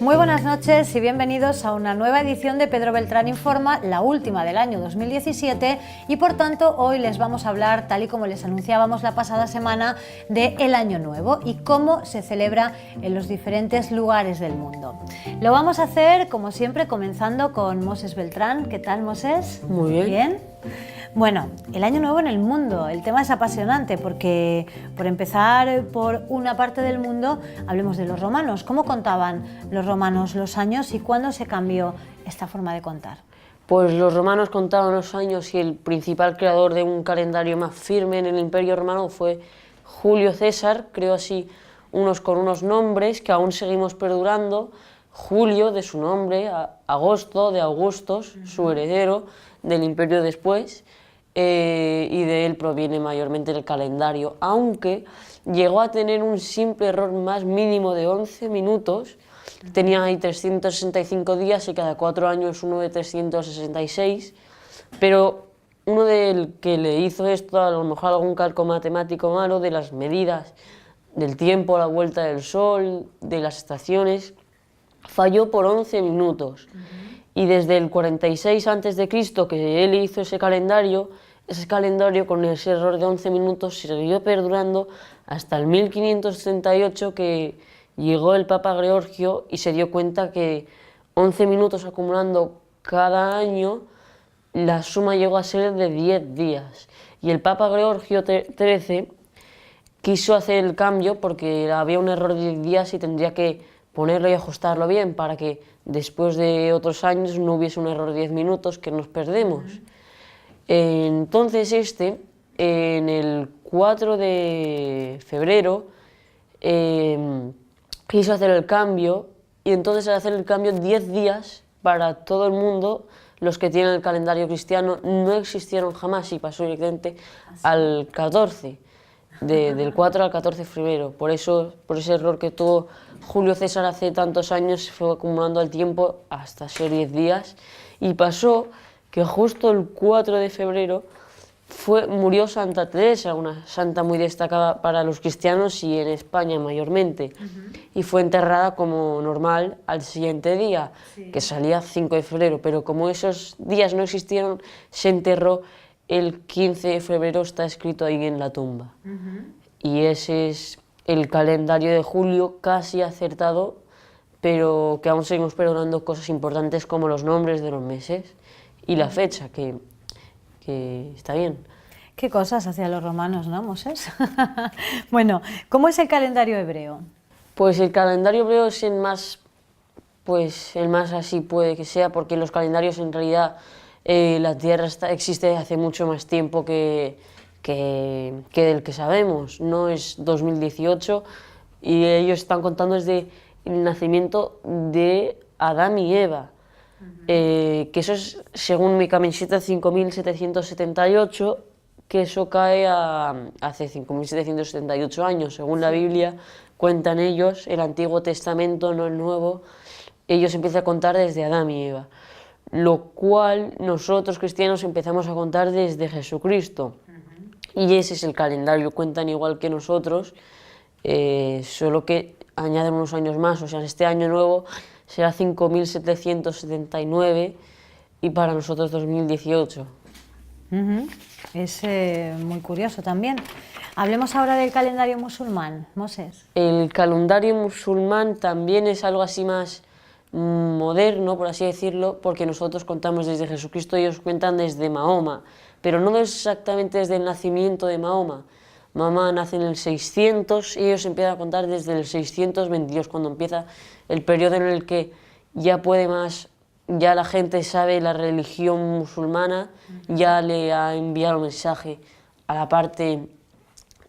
Muy buenas noches y bienvenidos a una nueva edición de Pedro Beltrán Informa, la última del año 2017, y por tanto hoy les vamos a hablar, tal y como les anunciábamos la pasada semana, de el Año Nuevo y cómo se celebra en los diferentes lugares del mundo. Lo vamos a hacer, como siempre, comenzando con Moses Beltrán. ¿Qué tal, Moses? Muy bien. ¿Bien? Bueno, el Año Nuevo en el mundo, el tema es apasionante porque, por empezar por una parte del mundo, hablemos de los romanos. ¿Cómo contaban los romanos los años y cuándo se cambió esta forma de contar? Pues los romanos contaban los años y el principal creador de un calendario más firme en el Imperio Romano fue Julio César. Creó así unos con unos nombres que aún seguimos perdurando. Julio, de su nombre, Agosto, de Augustos, su heredero del imperio después, y de él proviene mayormente el calendario, aunque llegó a tener un simple error más mínimo de 11 minutos. Tenía ahí 365 días y cada 4 años uno de 366, pero uno del que le hizo esto, a lo mejor algún cálculo matemático malo de las medidas del tiempo, la vuelta del sol, de las estaciones, falló por 11 minutos. Y desde el 46 a.C., que él hizo ese calendario con ese error de 11 minutos siguió perdurando hasta el 1538, que llegó el Papa Gregorio y se dio cuenta que 11 minutos acumulando cada año, la suma llegó a ser de 10 días. Y el Papa Gregorio XIII quiso hacer el cambio porque había un error de 10 días y tendría que ponerlo y ajustarlo bien para que después de otros años no hubiese un error de 10 minutos que nos perdemos. Entonces en el 4 de febrero quiso hacer el cambio, y entonces al hacer el cambio 10 días para todo el mundo, los que tienen el calendario cristiano, no existieron jamás y pasó directamente al 14, del 4 al 14 de febrero. Por ese error que tuvo Julio César hace tantos años, se fue acumulando el tiempo hasta ser 10 días, y pasó que justo el 4 de febrero murió Santa Teresa, una santa muy destacada para los cristianos y en España mayormente, y fue enterrada como normal al siguiente día, que salía 5 de febrero, pero como esos días no existieron, se enterró el 15 de febrero, está escrito ahí en la tumba. Y ese es el calendario de julio, casi acertado, pero que aún seguimos perdonando cosas importantes como los nombres de los meses y la fecha, que está bien. ¿Qué cosas hacían los romanos, no, Moses? Bueno, ¿cómo es el calendario hebreo? Pues el calendario hebreo es el más así puede que sea, porque los calendarios en realidad la Tierra existe hace mucho más tiempo que del que sabemos. No es 2018 y ellos están contando desde el nacimiento de Adán y Eva. Que eso es, según mi camiseta, 5.778, que eso cae hace 5.778 años. Según la Biblia, cuentan ellos, el Antiguo Testamento, no el Nuevo, ellos empiezan a contar desde Adán y Eva, lo cual nosotros cristianos empezamos a contar desde Jesucristo. Y ese es el calendario, cuentan igual que nosotros, solo que añaden unos años más, o sea, este año nuevo será 5.779 y para nosotros 2018. Es muy curioso también. Hablemos ahora del calendario musulmán, Moses. El calendario musulmán también es algo así más moderno, por así decirlo, porque nosotros contamos desde Jesucristo y ellos cuentan desde Mahoma, pero no exactamente desde el nacimiento de Mahoma. Mahoma nace en el 600 y ellos empiezan a contar desde el 622, cuando empieza el periodo en el que ya la gente sabe la religión musulmana, ya le ha enviado un mensaje a la parte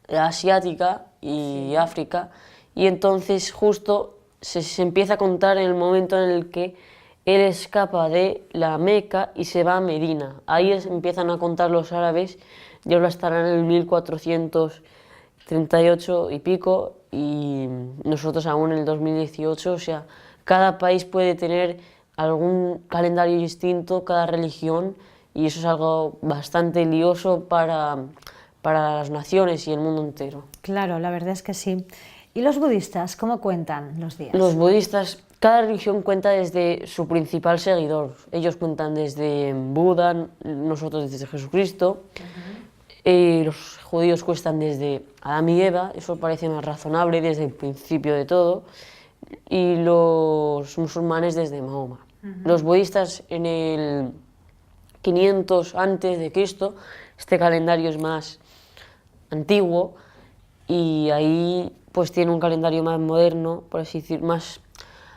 asiática y África, y entonces justo se empieza a contar en el momento en el que él escapa de la Meca y se va a Medina. Ahí empiezan a contar los árabes, y ahora estarán en el 1438 y pico, y nosotros aún en el 2018, o sea, cada país puede tener algún calendario distinto, cada religión, y eso es algo bastante lioso para las naciones y el mundo entero. Claro, la verdad es que sí. ¿Y los budistas cómo cuentan los días? Los budistas Cada religión cuenta desde su principal seguidor. Ellos cuentan desde Buda, nosotros desde Jesucristo. Los judíos cuentan desde Adán y Eva, eso parece más razonable desde el principio de todo. Y los musulmanes desde Mahoma. Los budistas en el 500 antes de Cristo, este calendario es más antiguo y ahí pues tiene un calendario más moderno, por así decir, más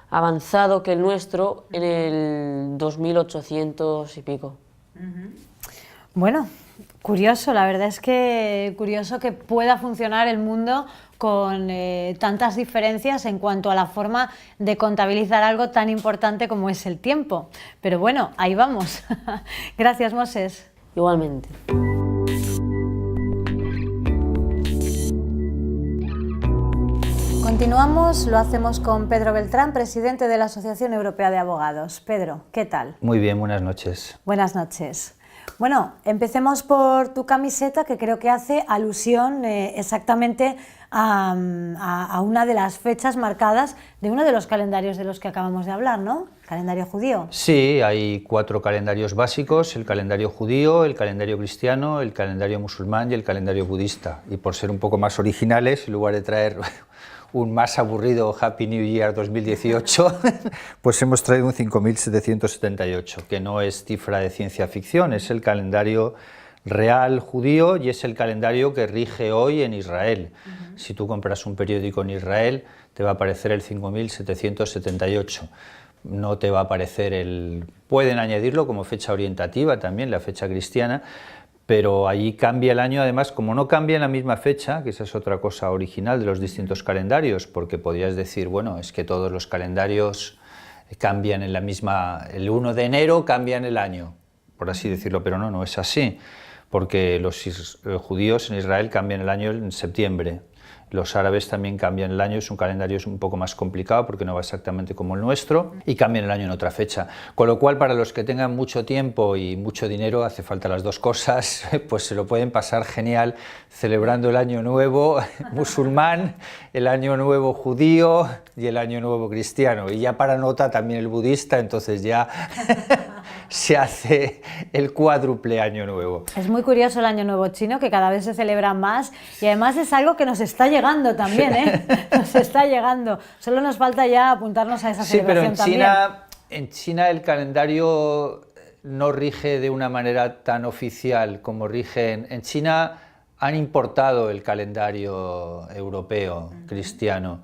avanzado que el nuestro en el 2800 y pico. Bueno, curioso, la verdad es que curioso que pueda funcionar el mundo con tantas diferencias en cuanto a la forma de contabilizar algo tan importante como es el tiempo. Pero bueno, ahí vamos. Gracias, Moses. Igualmente. Continuamos, lo hacemos con Pedro Beltrán, presidente de la Asociación Europea de Abogados. Pedro, ¿qué tal? Muy bien, buenas noches. Buenas noches. Bueno, empecemos por tu camiseta, que creo que hace alusión exactamente a una de las fechas marcadas de uno de los calendarios de los que acabamos de hablar, ¿no? El calendario judío. Sí, hay 4 calendarios básicos: el calendario judío, el calendario cristiano, el calendario musulmán y el calendario budista. Y por ser un poco más originales, en lugar de traer un más aburrido Happy New Year 2018, pues hemos traído un 5778, que no es cifra de ciencia ficción, es el calendario real judío y es el calendario que rige hoy en Israel. Si tú compras un periódico en Israel, te va a aparecer el 5778. No te va a aparecer el... Pueden añadirlo como fecha orientativa también, la fecha cristiana, pero allí cambia el año, además, como no cambia en la misma fecha, que esa es otra cosa original de los distintos calendarios, porque podrías decir, bueno, es que todos los calendarios cambian en la misma... El 1 de enero cambian el año, por así decirlo, pero no es así, porque los judíos en Israel cambian el año en septiembre. Los árabes también cambian el año, es un calendario un poco más complicado porque no va exactamente como el nuestro, y cambian el año en otra fecha. Con lo cual, para los que tengan mucho tiempo y mucho dinero, hace falta las dos cosas, pues se lo pueden pasar genial celebrando el año nuevo musulmán, el año nuevo judío y el año nuevo cristiano. Y ya para nota también el budista, entonces ya se hace el cuádruple año nuevo. Es muy curioso el año nuevo chino, que cada vez se celebra más, y además es algo que nos está llegando también, ¿eh? Nos está llegando. Solo nos falta ya apuntarnos a esa celebración también. Sí, pero en China el calendario no rige de una manera tan oficial como rige en China. Han importado el calendario europeo cristiano.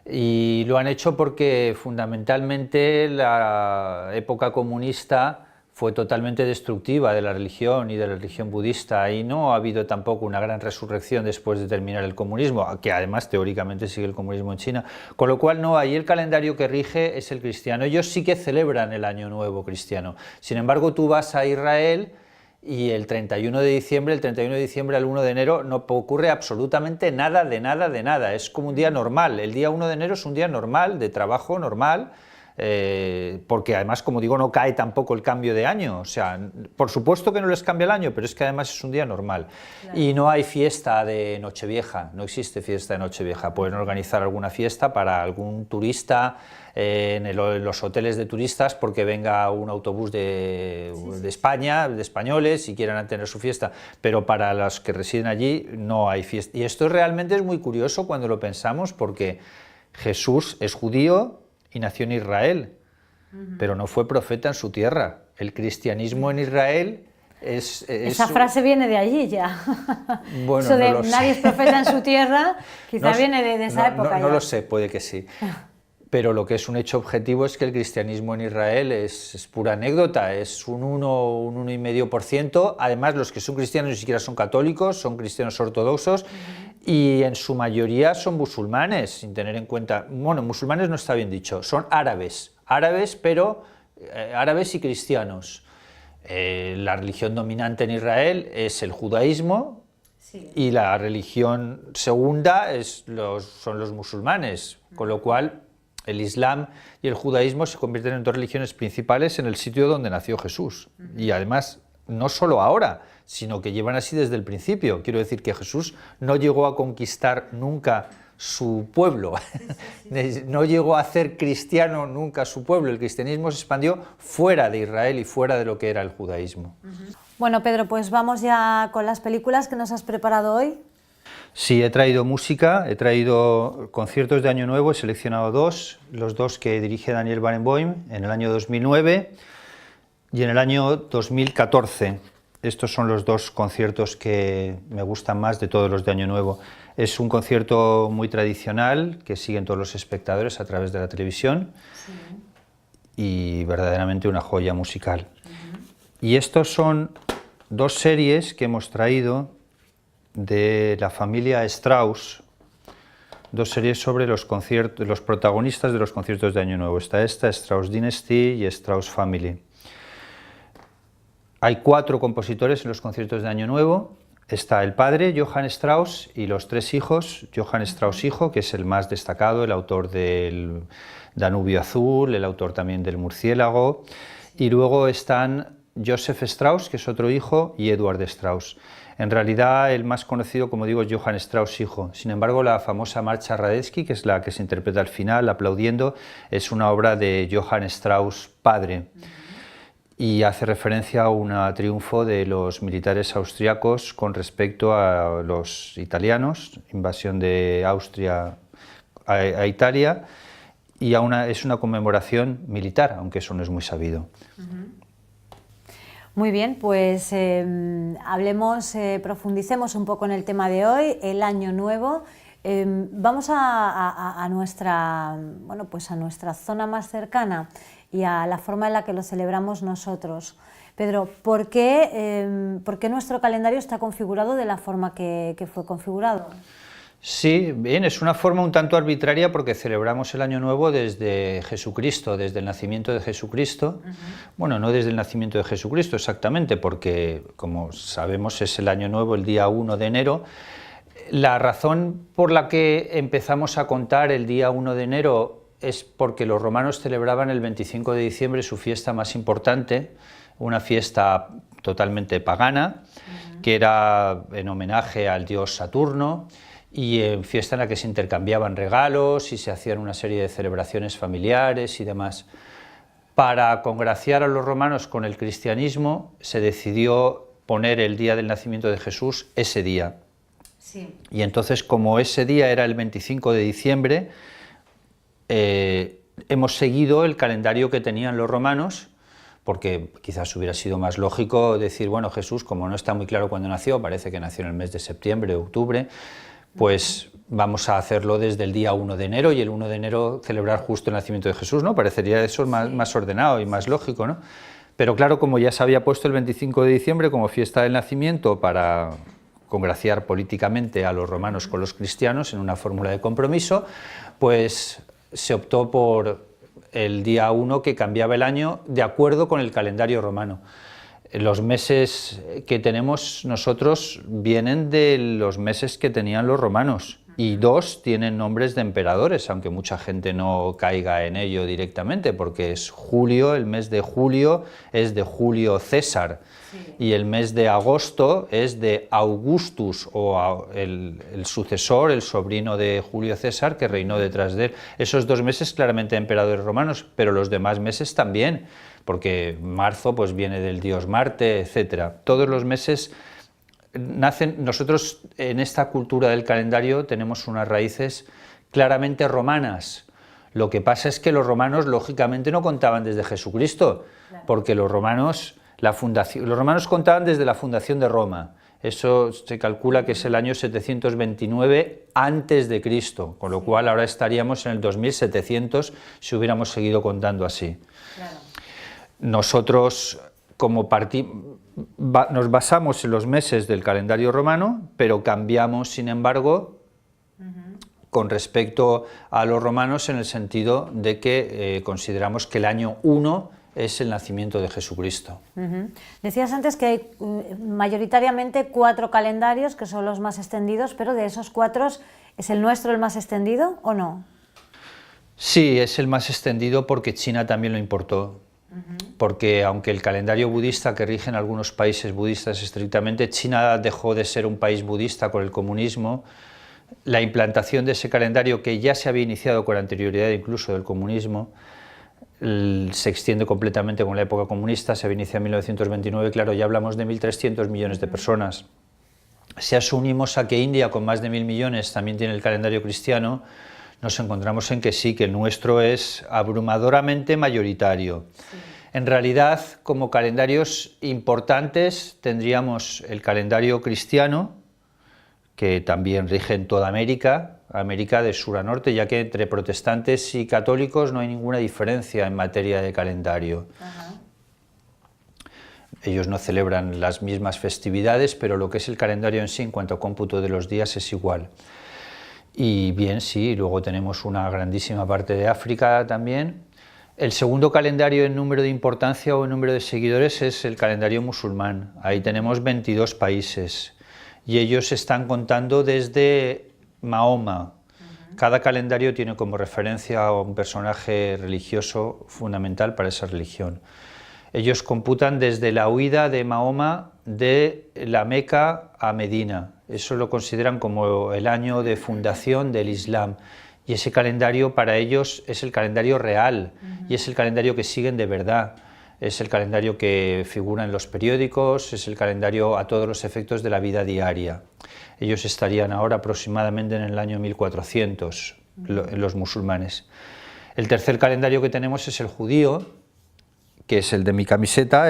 Y lo han hecho porque fundamentalmente la época comunista fue totalmente destructiva de la religión y de la religión budista, y no ha habido tampoco una gran resurrección después de terminar el comunismo, que además teóricamente sigue el comunismo en China, con lo cual no, ahí el calendario que rige es el cristiano. Ellos sí que celebran el año nuevo cristiano. Sin embargo, tú vas a Israel y el 31 de diciembre al 1 de enero no ocurre absolutamente nada de nada, es como un día normal. El día 1 de enero es un día normal, de trabajo normal, porque además, como digo, no cae tampoco el cambio de año. O sea, por supuesto que no les cambia el año, pero es que además es un día normal. Claro. Y no hay fiesta de Nochevieja, no existe fiesta de Nochevieja. Pueden organizar alguna fiesta para algún turista en los hoteles de turistas, porque venga un autobús de España, de españoles, y quieran tener su fiesta, pero para los que residen allí no hay fiesta. Y esto realmente es muy curioso cuando lo pensamos, porque Jesús es judío y nació en Israel, pero no fue profeta en su tierra. El cristianismo en Israel es esa frase viene de allí ya. Bueno, eso de no nadie es profeta en su tierra, quizá viene de esa época. No lo sé, puede que sí. Pero lo que es un hecho objetivo es que el cristianismo en Israel es pura anécdota, es un 1,5%. Además, los que son cristianos ni siquiera son católicos, son cristianos ortodoxos, y en su mayoría son musulmanes, sin tener en cuenta... Bueno, musulmanes no está bien dicho, son árabes, pero árabes y cristianos. La religión dominante en Israel es el judaísmo, sí, y la religión segunda son los musulmanes, con lo cual el Islam y el judaísmo se convierten en dos religiones principales en el sitio donde nació Jesús. Y además, no solo ahora, sino que llevan así desde el principio. Quiero decir que Jesús no llegó a conquistar nunca su pueblo. No llegó a hacer cristiano nunca su pueblo. El cristianismo se expandió fuera de Israel y fuera de lo que era el judaísmo. Bueno, Pedro, pues vamos ya con las películas que nos has preparado hoy. Sí, he traído música, he traído conciertos de Año Nuevo, he seleccionado dos, los dos que dirige Daniel Barenboim en el año 2009 y en el año 2014. Estos son los dos conciertos que me gustan más de todos los de Año Nuevo. Es un concierto muy tradicional que siguen todos los espectadores a través de la televisión, sí, y verdaderamente una joya musical. Y estos son dos series que hemos traído de la familia Strauss, dos series sobre los protagonistas de los conciertos de Año Nuevo. Está Strauss Dynasty y Strauss Family. Hay 4 compositores en los conciertos de Año Nuevo. Está el padre, Johann Strauss, y los 3 hijos. Johann Strauss hijo, que es el más destacado, el autor del Danubio Azul, el autor también del Murciélago. Y luego están Joseph Strauss, que es otro hijo, y Eduard Strauss. En realidad, el más conocido, como digo, es Johann Strauss hijo. Sin embargo, la famosa marcha Radetzky, que es la que se interpreta al final, aplaudiendo, es una obra de Johann Strauss padre. Y hace referencia a un triunfo de los militares austriacos con respecto a los italianos, invasión de Austria a Italia, y es una conmemoración militar, aunque eso no es muy sabido. Muy bien, pues profundicemos un poco en el tema de hoy, el Año Nuevo. Vamos a nuestra zona más cercana y a la forma en la que lo celebramos nosotros. Pedro, ¿por qué nuestro calendario está configurado de la forma que fue configurado? Sí, bien, es una forma un tanto arbitraria porque celebramos el Año Nuevo desde Jesucristo, desde el nacimiento de Jesucristo. Bueno, no desde el nacimiento de Jesucristo exactamente, porque como sabemos es el Año Nuevo el día 1 de enero. La razón por la que empezamos a contar el día 1 de enero es porque los romanos celebraban el 25 de diciembre su fiesta más importante, una fiesta totalmente pagana, que era en homenaje al dios Saturno, y fiesta en la que se intercambiaban regalos y se hacían una serie de celebraciones familiares y demás. Para congraciar a los romanos con el cristianismo, se decidió poner el día del nacimiento de Jesús ese día. Sí. Y entonces, como ese día era el 25 de diciembre, hemos seguido el calendario que tenían los romanos, porque quizás hubiera sido más lógico decir, bueno, Jesús, como no está muy claro cuándo nació, parece que nació en el mes de septiembre o octubre, pues vamos a hacerlo desde el día 1 de enero y el 1 de enero celebrar justo el nacimiento de Jesús, ¿no? Parecería eso más ordenado y más lógico, ¿no? Pero claro, como ya se había puesto el 25 de diciembre como fiesta del nacimiento para congraciar políticamente a los romanos con los cristianos en una fórmula de compromiso, pues se optó por el día 1 que cambiaba el año de acuerdo con el calendario romano. Los meses que tenemos nosotros vienen de los meses que tenían los romanos y 2 tienen nombres de emperadores, aunque mucha gente no caiga en ello directamente, porque es julio, el mes de julio es de Julio César, sí, y el mes de agosto es de Augustus, o el sucesor, el sobrino de Julio César, que reinó detrás de él. Esos 2 meses claramente emperadores romanos, pero los demás meses también, porque marzo pues viene del dios Marte, etc. Todos los meses nacen. Nosotros en esta cultura del calendario tenemos unas raíces claramente romanas. Lo que pasa es que los romanos lógicamente no contaban desde Jesucristo, claro, porque los romanos contaban desde la fundación de Roma. Eso se calcula que es el año 729 a.C., con lo cual ahora estaríamos en el 2700 si hubiéramos seguido contando así. Claro. Nosotros nos basamos en los meses del calendario romano, pero cambiamos, sin embargo, con respecto a los romanos en el sentido de que consideramos que el año 1 es el nacimiento de Jesucristo. Decías antes que hay mayoritariamente 4 calendarios que son los más extendidos, pero de esos 4, ¿es el nuestro el más extendido o no? Sí, es el más extendido porque China también lo importó. Porque aunque el calendario budista que rige en algunos países budistas estrictamente, China dejó de ser un país budista con el comunismo, La implantación de ese calendario, que ya se había iniciado con anterioridad incluso del comunismo, se extiende completamente con la época comunista, se inicia en 1929, claro, ya hablamos de 1.300 millones de personas. Si asumimos a que India, con más de 1.000 millones, también tiene el calendario cristiano, nos encontramos en que sí, que el nuestro es abrumadoramente mayoritario. Sí. En realidad, como calendarios importantes, tendríamos el calendario cristiano, que también rige en toda América, América de sur a norte, ya que entre protestantes y católicos no hay ninguna diferencia en materia de calendario. Ajá. Ellos no celebran las mismas festividades, pero lo que es el calendario en sí, en cuanto a cómputo de los días, es igual. Y bien, sí, luego tenemos una grandísima parte de África también. El segundo calendario en número de importancia o en número de seguidores es el calendario musulmán. Ahí tenemos 22 países y ellos están contando desde Mahoma. Cada calendario tiene como referencia a un personaje religioso fundamental para esa religión. Ellos computan desde la huida de Mahoma de la Meca a Medina. Eso lo consideran como el año de fundación del Islam. Y ese calendario para ellos es el calendario real y es el calendario que siguen de verdad. Es el calendario que figura en los periódicos, es el calendario a todos los efectos de la vida diaria. Ellos estarían ahora aproximadamente en el año 1400, los musulmanes. El tercer calendario que tenemos es el judío, que es el de mi camiseta,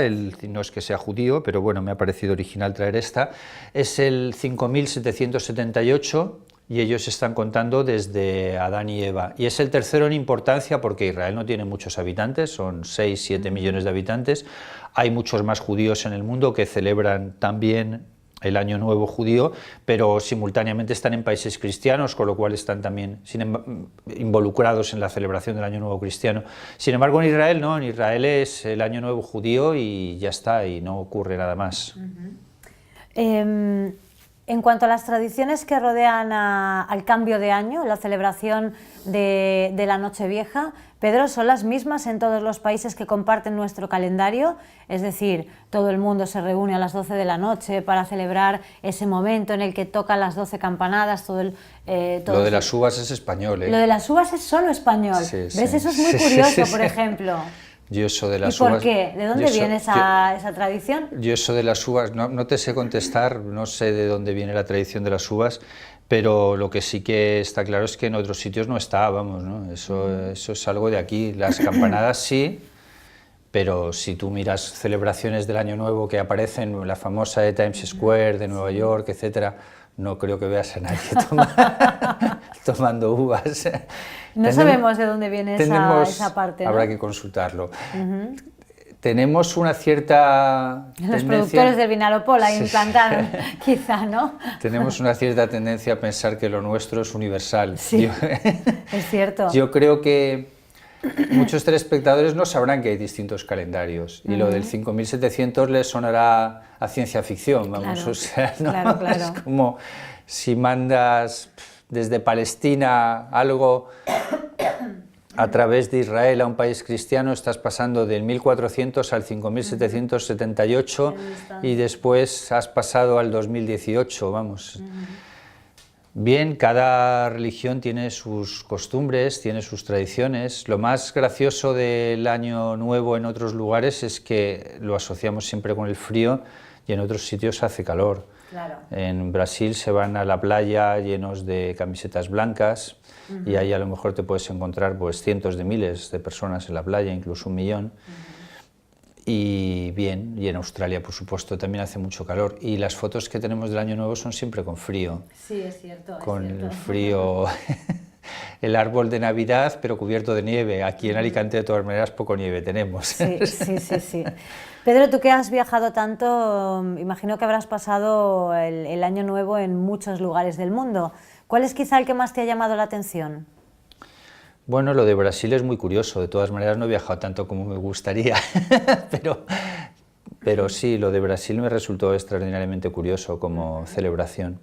no es que sea judío, pero bueno, me ha parecido original traer esta, es el 5778 y ellos están contando desde Adán y Eva. Y es el tercero en importancia porque Israel no tiene muchos habitantes, son 6-7 millones de habitantes. Hay muchos más judíos en el mundo que celebran también el Año Nuevo judío, pero simultáneamente están en países cristianos, con lo cual están también involucrados en la celebración del Año Nuevo cristiano. Sin embargo, en Israel no, en Israel es el Año Nuevo judío y ya está, y no ocurre nada más. En cuanto a las tradiciones que rodean al cambio de año, la celebración de la Nochevieja, Pedro, ¿son las mismas en todos los países que comparten nuestro calendario? Es decir, todo el mundo se reúne a las 12 de la noche para celebrar ese momento en el que tocan las 12 campanadas. Lo de las uvas es español, ¿eh? Lo de las uvas es solo español. Sí, ¿Ves? sí. Eso es muy curioso, por ejemplo. Yo eso de las ¿Y por uvas, qué? ¿De dónde viene esa tradición? Yo eso de las uvas, no te sé contestar, no sé de dónde viene la tradición de las uvas, pero lo que sí que está claro es que en otros sitios no está, vamos, ¿no? Eso es algo de aquí. Las campanadas sí, pero si tú miras celebraciones del Año Nuevo que aparecen, la famosa de Times Square, de Nueva York, etcétera, no creo que veas a nadie tomando uvas. No sabemos de dónde viene esa parte, ¿no? Habrá que consultarlo. Tenemos una cierta Los tendencia, productores del Vinalopol ahí implantaron, quizá, ¿no? Tenemos una cierta tendencia a pensar que lo nuestro es universal. Sí, es cierto. Yo creo que muchos telespectadores no sabrán que hay distintos calendarios y lo del 5700 les sonará a ciencia ficción, vamos, claro, o sea, ¿no? Claro. Es como si mandas desde Palestina algo a través de Israel a un país cristiano, estás pasando del 1400 al 5778 y después has pasado al 2018, vamos. Bien, cada religión tiene sus costumbres, tiene sus tradiciones. Lo más gracioso del Año Nuevo en otros lugares es que lo asociamos siempre con el frío y en otros sitios hace calor. Claro. En Brasil se van a la playa llenos de camisetas blancas y ahí a lo mejor te puedes encontrar pues cientos de miles de personas en la playa, incluso 1 millón. Y bien, y en Australia, por supuesto, también hace mucho calor. Y las fotos que tenemos del Año Nuevo son siempre con frío. Sí, es cierto. Con el frío, el árbol de Navidad, pero cubierto de nieve. Aquí en Alicante, de todas maneras, poco nieve tenemos. Sí. Pedro, tú que has viajado tanto, imagino que habrás pasado el Año Nuevo en muchos lugares del mundo. ¿Cuál es quizá el que más te ha llamado la atención? Bueno, lo de Brasil es muy curioso, de todas maneras no he viajado tanto como me gustaría, pero sí, lo de Brasil me resultó extraordinariamente curioso como celebración.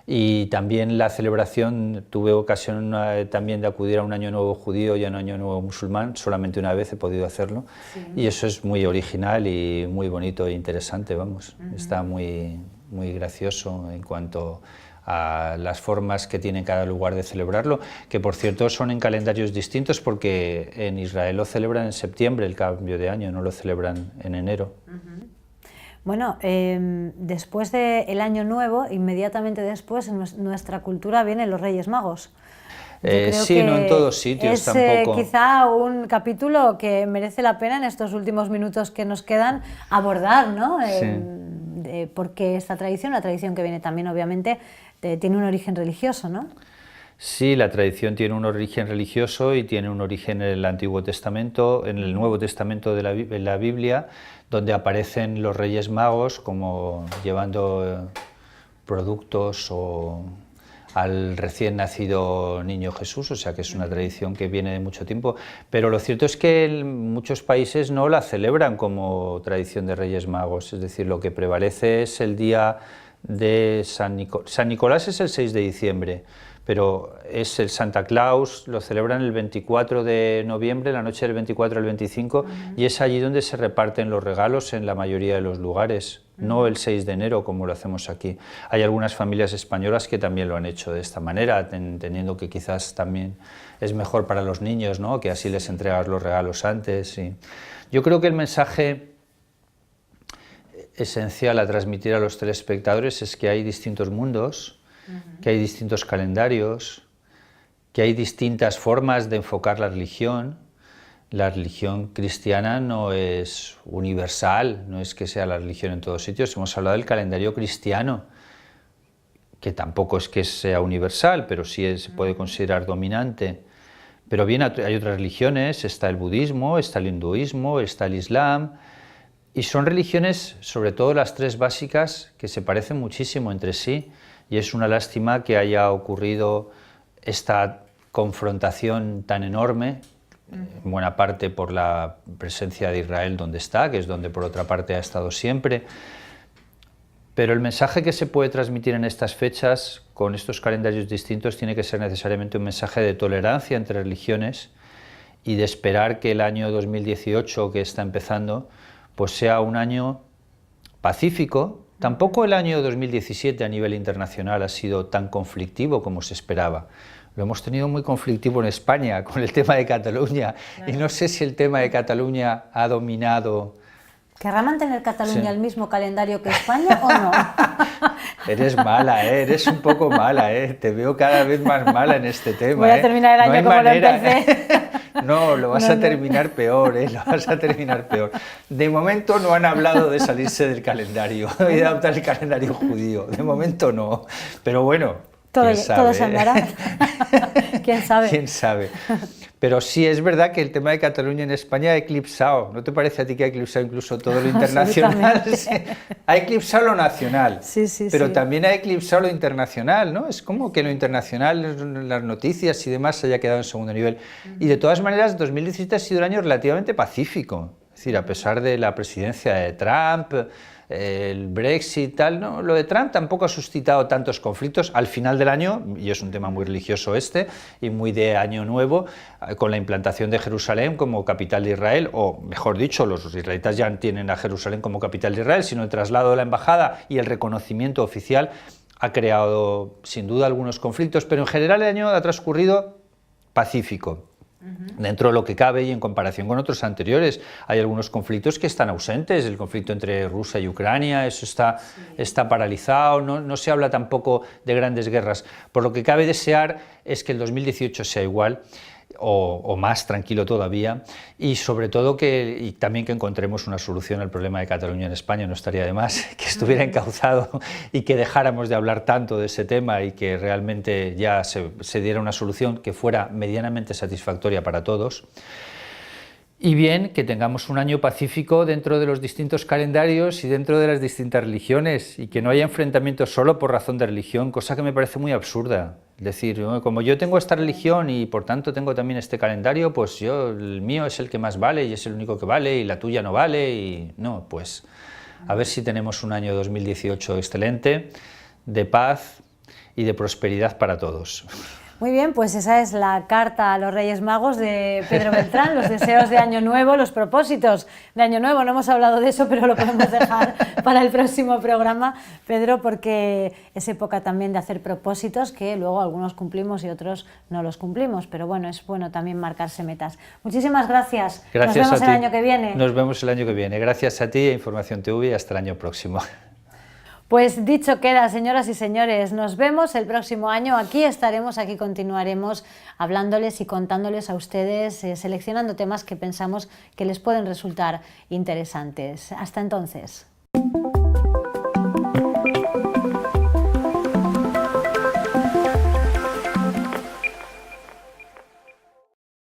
Y también la celebración, tuve ocasión también de acudir a un Año Nuevo judío y a un Año Nuevo musulmán, solamente una vez he podido hacerlo, y eso es muy original y muy bonito e interesante, vamos, está muy muy gracioso en cuanto a las formas que tiene cada lugar de celebrarlo, que por cierto son en calendarios distintos, porque en Israel lo celebran en septiembre, el cambio de año, no lo celebran en enero. Bueno, después del Año Nuevo, inmediatamente después, en nuestra cultura vienen los Reyes Magos. Sí, no en todos sitios tampoco. Es quizá un capítulo que merece la pena en estos últimos minutos que nos quedan abordar, ¿no? Porque esta tradición, la tradición que viene también obviamente, tiene un origen religioso, ¿no? Sí, la tradición tiene un origen religioso y tiene un origen en el Antiguo Testamento, en el Nuevo Testamento de la Biblia, donde aparecen los Reyes Magos como llevando productos al recién nacido niño Jesús, o sea que es una tradición que viene de mucho tiempo, pero lo cierto es que en muchos países no la celebran como tradición de Reyes Magos, es decir, lo que prevalece es el día de San Nicolás es el 6 de diciembre, pero es el Santa Claus, lo celebran el 24 de noviembre, la noche del 24 al 25, y es allí donde se reparten los regalos en la mayoría de los lugares, no el 6 de enero como lo hacemos aquí. Hay algunas familias españolas que también lo han hecho de esta manera, entendiendo que quizás también es mejor para los niños, ¿no? Que así les entregas los regalos antes. Y yo creo que el mensaje esencial a transmitir a los telespectadores es que hay distintos mundos, que hay distintos calendarios, que hay distintas formas de enfocar la religión. La religión cristiana no es universal, no es que sea la religión en todos sitios. Hemos hablado del calendario cristiano, que tampoco es que sea universal, pero sí se puede considerar dominante. Pero bien, hay otras religiones, está el budismo, está el hinduismo, está el islam, y son religiones, sobre todo las tres básicas, que se parecen muchísimo entre sí, y es una lástima que haya ocurrido esta confrontación tan enorme, en buena parte por la presencia de Israel donde está, que es donde por otra parte ha estado siempre. Pero el mensaje que se puede transmitir en estas fechas, con estos calendarios distintos, tiene que ser necesariamente un mensaje de tolerancia entre religiones y de esperar que el año 2018, que está empezando, pues sea un año pacífico. Tampoco el año 2017 a nivel internacional ha sido tan conflictivo como se esperaba. Lo hemos tenido muy conflictivo en España con el tema de Cataluña, y no sé si el tema de Cataluña ha dominado. ¿Querrá mantener Cataluña el mismo calendario que España o no? Eres mala, eres un poco mala, te veo cada vez más mala en este tema. Voy a terminar el año como lo empecé. No, lo vas a terminar peor, lo vas a terminar peor. De momento no han hablado de salirse del calendario y de adoptar el calendario judío, de momento no, pero bueno, todo se andará. ¿Quién sabe? ¿Quién sabe? Pero sí es verdad que el tema de Cataluña en España ha eclipsado. ¿No te parece a ti que ha eclipsado incluso todo lo internacional? Sí. Ha eclipsado lo nacional, pero también ha eclipsado lo internacional, ¿no? Es como que lo internacional, las noticias y demás, se haya quedado en segundo nivel. Y de todas maneras, 2017 ha sido un año relativamente pacífico. Es decir, a pesar de la presidencia de Trump, el Brexit, tal, ¿no? Lo de Trump tampoco ha suscitado tantos conflictos al final del año, y es un tema muy religioso y muy de año nuevo, con la implantación de Jerusalén como capital de Israel, o mejor dicho, los israelitas ya no tienen a Jerusalén como capital de Israel, sino el traslado de la embajada y el reconocimiento oficial ha creado sin duda algunos conflictos, pero en general el año ha transcurrido pacífico. Dentro de lo que cabe y en comparación con otros anteriores, hay algunos conflictos que están ausentes. El conflicto entre Rusia y Ucrania, eso está paralizado, no se habla tampoco de grandes guerras. Por lo que cabe desear es que el 2018 sea igual o más tranquilo todavía, y sobre todo y también que encontremos una solución al problema de Cataluña en España. No estaría de más que estuviera encauzado y que dejáramos de hablar tanto de ese tema y que realmente ya se diera una solución que fuera medianamente satisfactoria para todos. Y bien, que tengamos un año pacífico dentro de los distintos calendarios y dentro de las distintas religiones, y que no haya enfrentamientos solo por razón de religión, cosa que me parece muy absurda. Es decir, como yo tengo esta religión y por tanto tengo también este calendario, pues el mío es el que más vale y es el único que vale y la tuya no vale, y no, pues a ver si tenemos un año 2018 excelente, de paz y de prosperidad para todos. Muy bien, pues esa es la carta a los Reyes Magos de Pedro Beltrán, los deseos de Año Nuevo, los propósitos de Año Nuevo. No hemos hablado de eso, pero lo podemos dejar para el próximo programa, Pedro, porque es época también de hacer propósitos que luego algunos cumplimos y otros no los cumplimos. Pero bueno, es bueno también marcarse metas. Muchísimas gracias. Gracias. Nos vemos a el ti. año que viene. Nos vemos el año que viene. Gracias a ti, a Información TV, y hasta el año próximo. Pues dicho queda, señoras y señores, nos vemos el próximo año. Aquí estaremos, aquí continuaremos hablándoles y contándoles a ustedes, seleccionando temas que pensamos que les pueden resultar interesantes. Hasta entonces.